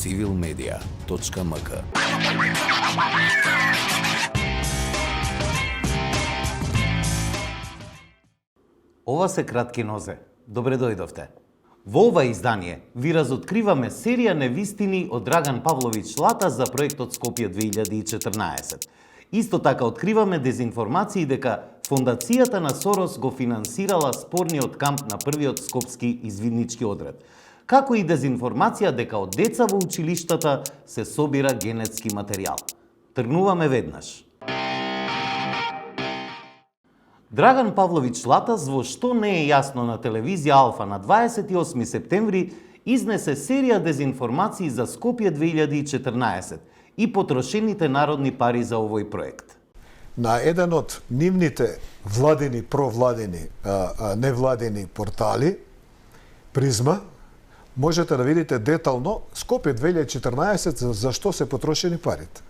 civilmedia.mk. Ова се кратки нозе. Добре дојдовте. Во ова издание ви разоткриваме серија невистини од Драган Павловиќ Латас за проектот Скопје 2014. Исто така откриваме дезинформации дека Фондацијата на Сорос го финансирала спорниот камп на првиот скопски извиднички одред. Како и дезинформација дека од деца во училиштата се собира генетски материјал. Тргнуваме веднаш. Драган Павловиќ Латас, во што не е јасно на телевизија Алфа на 28 септември, изнесе серија дезинформации за Скопје 2014 и потрошените народни пари за овој проект. На еден од нивните владини, провладини, невладини портали, Призма, можете да видите детално Скопје 2014 за што се потрошени парите.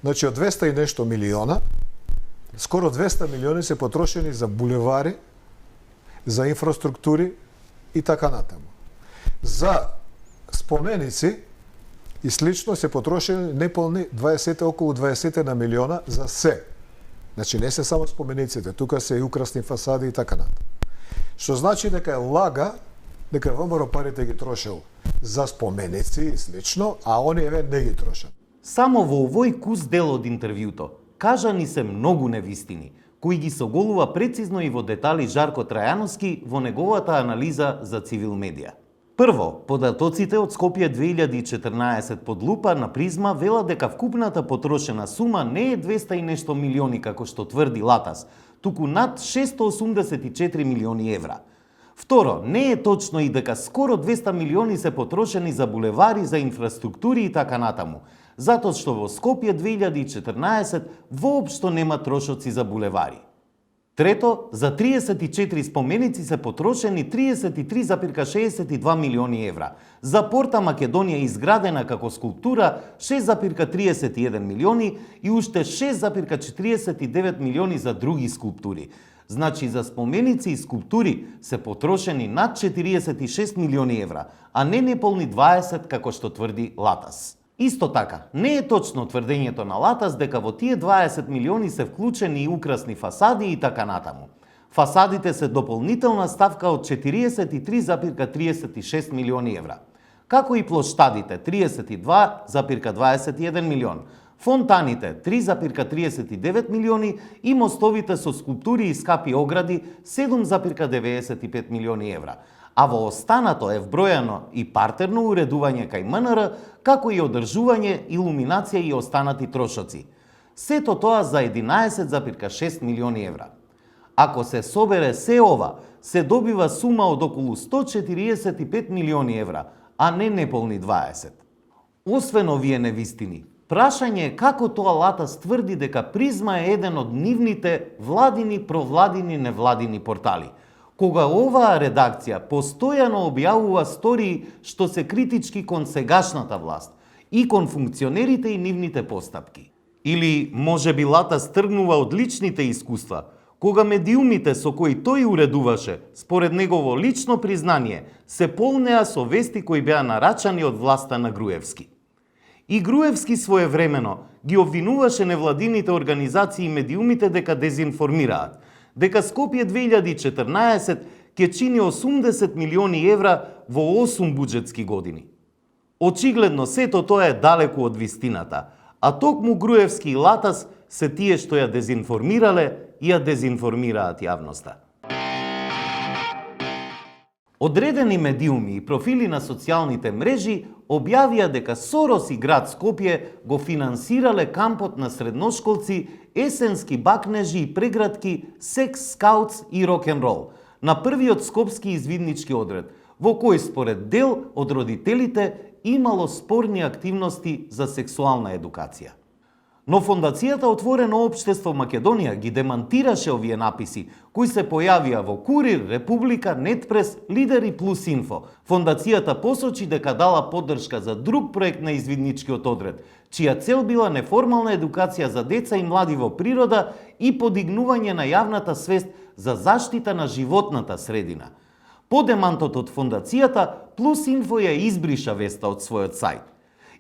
Значи, од 200 и нешто милиона, скоро 200 милиони се потрошени за булевари, за инфраструктури и така натаму. За споменици и слично се потрошени неполни 20, околу 20 на милиона за се. Значи, не се само спомениците, тука се и украсни фасади и така натаму. Што значи дека е лага дека ВМРО парите ги трошел за споменици и слично, а оние не ги трошат. Само во овој кус дел од интервјуто кажани се многу невистини, кои ги соголува прецизно и во детали Жарко Трајановски во неговата анализа за Цивил Медија. Прво, податоците од Скопје 2014 под лупа на Призма велат дека вкупната потрошена сума не е 200 и нешто милиони како што тврди Латас, туку над 684 милиони евра. Второ, не е точно и дека скоро 200 милиони се потрошени за булевари, за инфраструктури и така натаму, затоа што во Скопје 2014 воопшто нема трошоци за булевари. Трето, за 34 споменици се потрошени 33,62 милиони евра. За Порта Македонија изградена како скулптура 6,31 милиони и уште 6,49 милиони за други скулптури. Значи, за споменици и скулптури се потрошени над 46 милиони евра, а не неполни 20 како што тврди Латас. Исто така, не е точно тврдењето на Латас дека во тие 20 милиони се вклучени и украсни фасади и така натаму. Фасадите се дополнителна ставка од 43,36 милиони евра. Како и плоштадите 32,21 милион, фонтаните 3,39 милиони и мостовите со скулптури и скапи огради 7,95 милиони евра. А во останато е вбројано и партерно уредување кај МНР, како и одржување, илуминација и останати трошоци. Сето тоа за 11,6 милиони евра. Ако се собере се ова, се добива сума од околу 145 милиони евра, а не неполни 20. Освен овие невистини, прашање е како тоа Латас тврди дека Призма е еден од нивните владини, провладини, невладини портали, кога оваа редакција постојано објавува стории што се критички кон сегашната власт и кон функционерите и нивните постапки. Или можеби Латас тргнува од личните искуства, кога медиумите со кои тој уредуваше, според негово лично признание, се полнеа со вести кои беа нарачани од власта на Груевски. И Груевски своевремено ги обвинуваше невладините организации и медиумите дека дезинформираат, дека Скопје 2014 ќе чини 80 милиони евра во 8 буџетски години. Очигледно сето тоа е далеку од вистината, а токму Груевски и Латас се тие што ја дезинформирале и ја дезинформираат јавноста. Одредени медиуми и профили на социјалните мрежи објавија дека Сорос и град Скопје го финансирале кампот на средношколци, есенски бакнежи и прегратки, секс, скаутс и рок-н-рол на првиот скопски извиднички одред, во кој според дел од родителите имало спорни активности за сексуална едукација. Но Фондацијата Отворено општество Македонија ги демантираше овие написи, кои се појавија во Курир, Република, Нетпрес, Лидер и Плюс Инфо. Фондацијата посочи дека дала поддршка за друг проект на извидничкиот одред, чија цел била неформална едукација за деца и млади во природа и подигнување на јавната свест за заштита на животната средина. По демантот од фондацијата, Плюс Инфо ја избриша веста од својот сајт.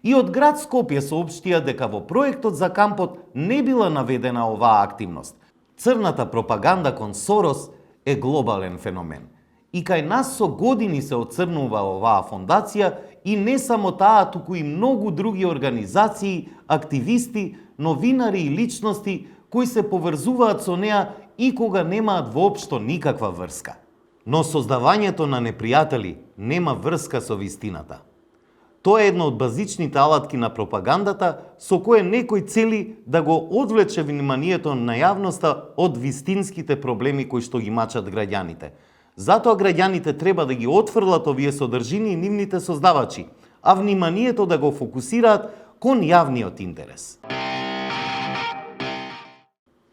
И од град Скопје соопштија дека во проектот за кампот не била наведена оваа активност. Црната пропаганда кон Сорос е глобален феномен. И кај нас со години се оцрнува оваа фондација и не само таа, туку и многу други организации, активисти, новинари и личности кои се поврзуваат со неа и кога немаат воопшто никаква врска. Но создавањето на непријатели нема врска со вистината. Тоа е една од базичните алатки на пропагандата со кое некој цели да го одвлече вниманието на јавноста од вистинските проблеми кои што ги мачат граѓаните. Затоа граѓаните треба да ги отфрлат овие содржини и нивните создавачи, а вниманието да го фокусираат кон јавниот интерес.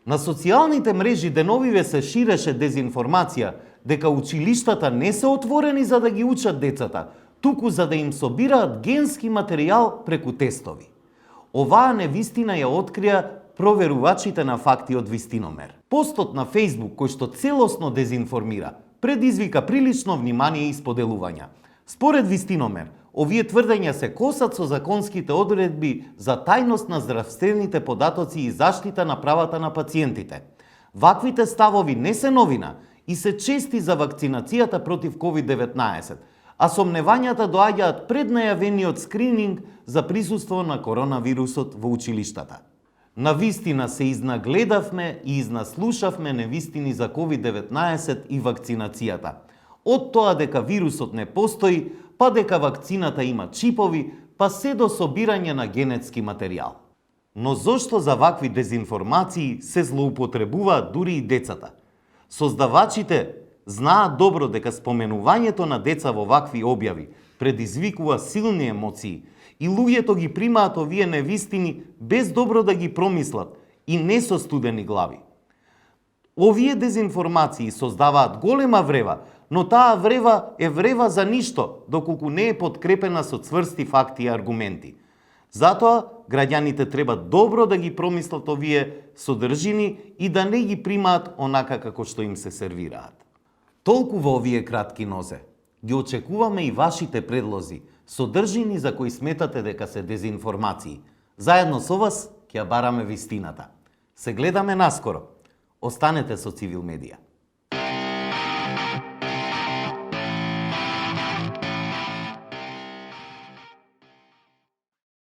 На социјалните мрежи деновиве се ширеше дезинформација дека училиштата не се отворени за да ги учат децата, туку за да им собираат генски материјал преку тестови. Оваа невистина ја открија проверувачите на факти од Вистиномер. Постот на Facebook кој што целосно дезинформира, предизвика прилично внимание и споделувања. Според Вистиномер, овие тврдења се косат со законските одредби за тајност на здравствените податоци и заштита на правата на пациентите. Ваквите ставови не се новина и се чести за вакцинацијата против COVID-19, а сомневањата доаѓаат пред најавениот скрининг за присуство на коронавирусот во училиштата. Навистина се изнагледавме и изнаслушавме невистини за COVID-19 и вакцинацијата. Од тоа дека вирусот не постои, па дека вакцината има чипови, па се до собирање на генетски материјал. Но зошто за вакви дезинформации се злоупотребуваат дури и децата? Создавачите знаат добро дека споменувањето на деца во вакви објави предизвикува силни емоции и луѓето ги примаат овие невистини без добро да ги промислат и не со студени глави. Овие дезинформации создаваат голема врева, но таа врева е врева за ништо, доколку не е подкрепена со цврсти факти и аргументи. Затоа, граѓаните треба добро да ги промислат овие содржини и да не ги примаат онака како што им се сервираат. Толку во овие кратки нозе. Ги очекуваме и вашите предлози, содржини за кои сметате дека се дезинформации. Заедно со вас ќе ја бараме вистината. Се гледаме наскоро. Останете со Цивил Медија.